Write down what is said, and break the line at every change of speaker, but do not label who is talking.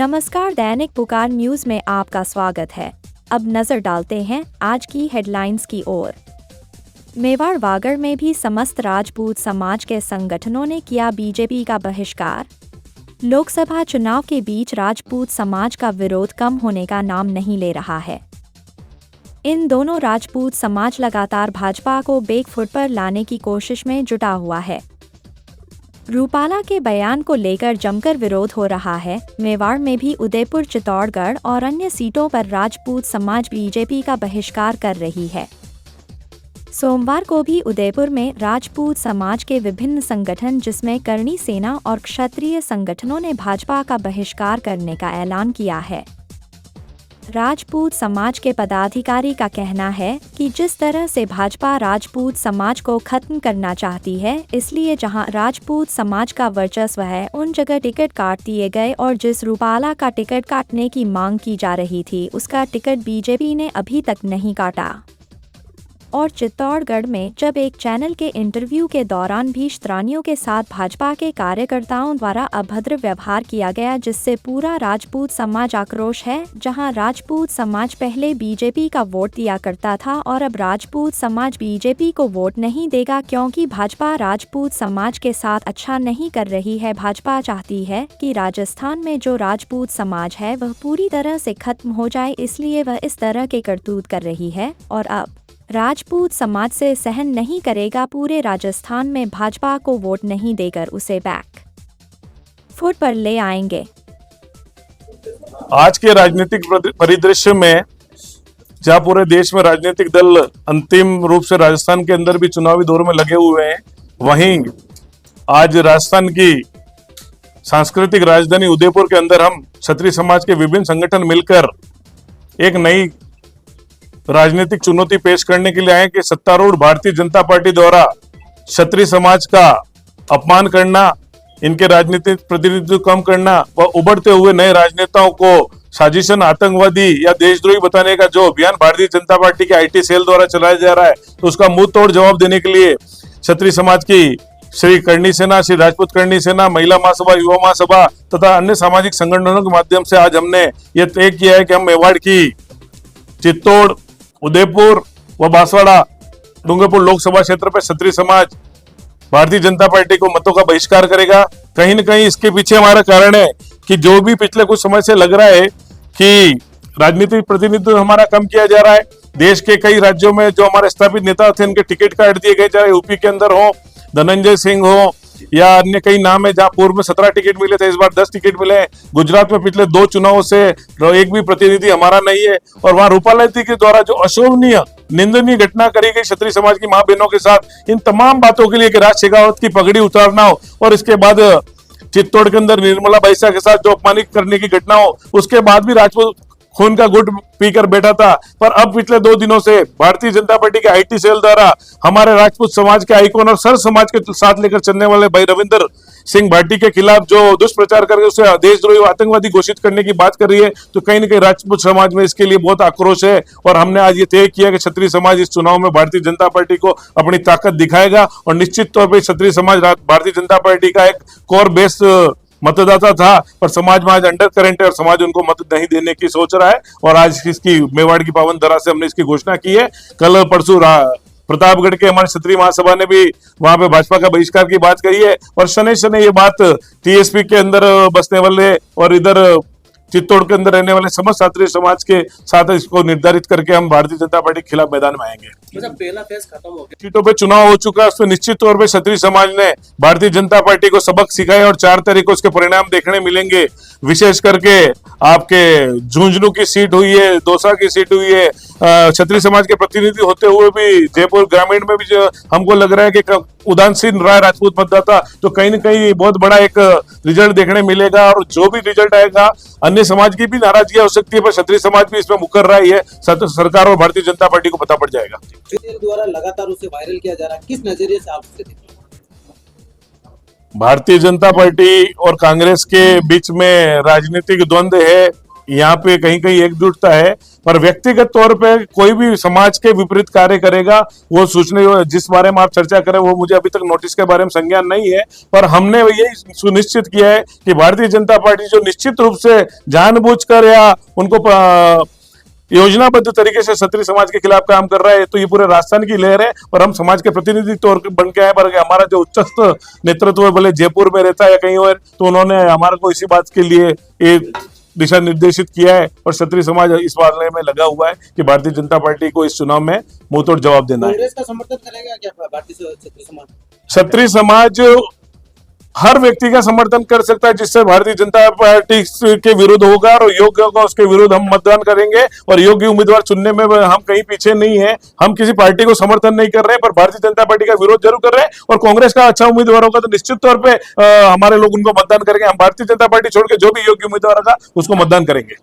नमस्कार, दैनिक पुकार न्यूज में आपका स्वागत है। अब नजर डालते हैं आज की हेडलाइंस की ओर। मेवाड़ वागड़ में भी समस्त राजपूत समाज के संगठनों ने किया बीजेपी का बहिष्कार। लोकसभा चुनाव के बीच राजपूत समाज का विरोध कम होने का नाम नहीं ले रहा है। इन दोनों राजपूत समाज लगातार भाजपा को बैकफुट पर लाने की कोशिश में जुटा हुआ है। रूपाला के बयान को लेकर जमकर विरोध हो रहा है। मेवाड़ में भी उदयपुर, चित्तौड़गढ़ और अन्य सीटों पर राजपूत समाज बीजेपी का बहिष्कार कर रही है। सोमवार को भी उदयपुर में राजपूत समाज के विभिन्न संगठन जिसमें करणी सेना और क्षत्रिय संगठनों ने भाजपा का बहिष्कार करने का ऐलान किया है। राजपूत समाज के पदाधिकारी का कहना है कि जिस तरह से भाजपा राजपूत समाज को खत्म करना चाहती है, इसलिए जहां राजपूत समाज का वर्चस्व है उन जगह टिकट काट दिए गए और जिस रूपाला का टिकट काटने की मांग की जा रही थी उसका टिकट बीजेपी ने अभी तक नहीं काटा। और चित्तौड़गढ़ में जब एक चैनल के इंटरव्यू के दौरान भी शतरानियों के साथ भाजपा के कार्यकर्ताओं द्वारा अभद्र व्यवहार किया गया, जिससे पूरा राजपूत समाज आक्रोश है। जहां राजपूत समाज पहले बीजेपी का वोट दिया करता था और अब राजपूत समाज बीजेपी को वोट नहीं देगा क्योंकि भाजपा राजपूत समाज के साथ अच्छा नहीं कर रही है। भाजपा चाहती है कि राजस्थान में जो राजपूत समाज है वह पूरी तरह से खत्म हो जाए, इसलिए वह इस तरह के करतूत कर रही है और अब राजपूत समाज से सहन नहीं करेगा। पूरे राजस्थान में भाजपा को वोट नहीं देकर उसे बैक फुट पर ले आएंगे।
आज के राजनीतिक परिदृश्य में जहां पूरे देश में राजनीतिक दल अंतिम रूप से राजस्थान के अंदर भी चुनावी दौर में लगे हुए हैं, वहीं आज राजस्थान की सांस्कृतिक राजधानी उदयपुर के अंदर हम क्षत्रिय समाज के विभिन्न संगठन मिलकर एक नई राजनीतिक चुनौती पेश करने के लिए आए कि सत्तारूढ़ भारतीय जनता पार्टी द्वारा क्षत्रिय समाज का अपमान करना, इनके राजनीतिक प्रतिनिधित्व कम करना व उभरते हुए नए राजनेताओं को साजिशन, आतंकवादी या देशद्रोही बताने का जो अभियान भारतीय जनता पार्टी के आईटी सेल द्वारा चलाया जा रहा है, तो उसका मुंह तोड़ जवाब देने के लिए क्षत्रिय समाज की श्री करणी सेना, श्री राजपूत करणी सेना, महिला महासभा, युवा महासभा तथा अन्य सामाजिक संगठनों के माध्यम से आज हमने ये तय किया है कि हम मेवाड़ की चित्तौड़, उदयपुर व बांसवाड़ा, डूंगरपुर लोकसभा क्षेत्र पर क्षत्रिय समाज भारतीय जनता पार्टी को मतों का बहिष्कार करेगा। कहीं न कहीं इसके पीछे हमारा कारण है कि जो भी पिछले कुछ समय से लग रहा है कि राजनीतिक प्रतिनिधित्व हमारा कम किया जा रहा है। देश के कई राज्यों में जो हमारे स्थापित नेता थे उनके टिकट काट दिए गए, चाहे यूपी के अंदर हो धनंजय सिंह हो या अन्य कई नाम है, जहां पूर्व में 17 टिकट मिले थे, इस बार 10 टिकट मिले। गुजरात में पिछले 2 चुनावों से एक भी प्रतिनिधि हमारा नहीं है। और वहां रूपाला जी के द्वारा जो अशोभनीय, निंदनीय घटना करी गई क्षत्रिय समाज की मां बहनों के साथ, इन तमाम बातों के लिए कि राज शेखावत की पगड़ी उतारना हो और इसके बाद चित्तौड़ के अंदर निर्मला बैसा के साथ जो अपमानित करने की घटना हो, उसके बाद भी राजपूत खून का घुट पीकर बैठा था। पर अब पिछले 2 दिनों से भारतीय जनता पार्टी के आईटी सेल द्वारा हमारे राजपूत समाज के आइकॉन और सर समाज के साथ लेकर चलने वाले भाई रविंदर सिंह भाटी के खिलाफ जो दुष्प्रचार करके उसे देशद्रोही आतंकवादी घोषित करने की बात कर रही है, तो कहीं न कहीं राजपूत समाज में इसके लिए बहुत आक्रोश है। और हमने आज ये तय किया कि क्षत्रिय समाज इस चुनाव में भारतीय जनता पार्टी को अपनी ताकत दिखाएगा और निश्चित तौर पर क्षत्रिय समाज भारतीय जनता पार्टी का एक कोर बेस मतदाता था, पर समाज में आज अंडर करंट है और समाज उनको मत नहीं देने की सोच रहा है। और आज इसकी मेवाड़ की पावन धरा से हमने इसकी घोषणा की है। कल परसों प्रतापगढ़ के हमारे क्षत्रिय महासभा ने भी वहां पे भाजपा का बहिष्कार की बात कही है। और शनि शनि ये बात टीएसपी के अंदर बसने वाले और इधर चित्तौड़ के अंदर रहने वाले समस्त क्षत्रिय समाज के साथ इसको निर्धारित करके हम भारतीय जनता पार्टी के खिलाफ मैदान में आएंगे।
पहला फेज खत्म हो गया,
सीटों पे चुनाव हो चुका है, उसमें निश्चित तौर पे क्षत्रिय समाज ने भारतीय जनता पार्टी को सबक सिखाया और 4 तारीख को उसके परिणाम देखने मिलेंगे। विशेष करके आपके झुंझुनू की सीट हुई है, दौसा की सीट हुई है। क्षत्रिय समाज के प्रतिनिधि होते हुए भी जयपुर ग्रामीण में भी जो हमको लग रहा है कि उदासीन रहा राजपूत मतदाता, तो कहीं न कहीं बहुत बड़ा एक रिजल्ट देखने मिलेगा। और जो भी रिजल्ट आएगा, अन्य समाज की भी नाराजगी हो सकती है, पर क्षत्रिय समाज भी इसमें मुकर रहा है। सरकार और भारतीय जनता पार्टी को पता पड़ जाएगा।
द्वारा लगातार उसे वायरल किया जा रहा है, किस नजरिए से आप उसे देखते हैं?
भारतीय जनता पार्टी और कांग्रेस के बीच में राजनीतिक द्वंद्व है। यहाँ पे कहीं कहीं एकजुटता है, पर व्यक्तिगत तौर पे कोई भी समाज के विपरीत कार्य करेगा वो सोचने जिस बारे में आप चर्चा करें वो मुझे अभी तक नोटिस के बारे में संज्ञान नहीं है, पर हमने यही सुनिश्चित किया है कि भारतीय जनता पार्टी जो निश्चित रूप से जानबूझकर या उनको योजनाबद्ध तरीके से क्षत्रिय समाज के खिलाफ काम कर रहा है, तो ये पूरे राजस्थान की लहर है। और हम समाज के प्रतिनिधि तौर बन के आए, पर हमारा जो उच्चस्थ नेतृत्व है, भले जयपुर में रहता है या कहीं और, तो उन्होंने हमारे को इसी बात के लिए एक दिशा निर्देशित किया है और क्षत्रिय समाज इस मामले में लगा हुआ है कि भारतीय जनता पार्टी को इस चुनाव में मुंहतोड़ जवाब देना है।
कांग्रेस का समर्थन करेगा क्या भारतीय क्षत्रिय समाज?
क्षत्रिय समाज हर व्यक्ति का समर्थन कर सकता है जिससे भारतीय जनता पार्टी के विरुद्ध होगा, और योग्य होगा उसके विरुद्ध हम मतदान करेंगे। और योग्य उम्मीदवार चुनने में हम कहीं पीछे नहीं है, हम किसी पार्टी को समर्थन नहीं कर रहे हैं, पर भारतीय जनता पार्टी का विरोध जरूर कर रहे हैं। और कांग्रेस का अच्छा उम्मीदवार होगा तो निश्चित तौर पे हमारे लोग उनको मतदान करेंगे। हम भारतीय जनता पार्टी छोड़ के जो भी योग्य उम्मीदवार होगा उसको मतदान करेंगे।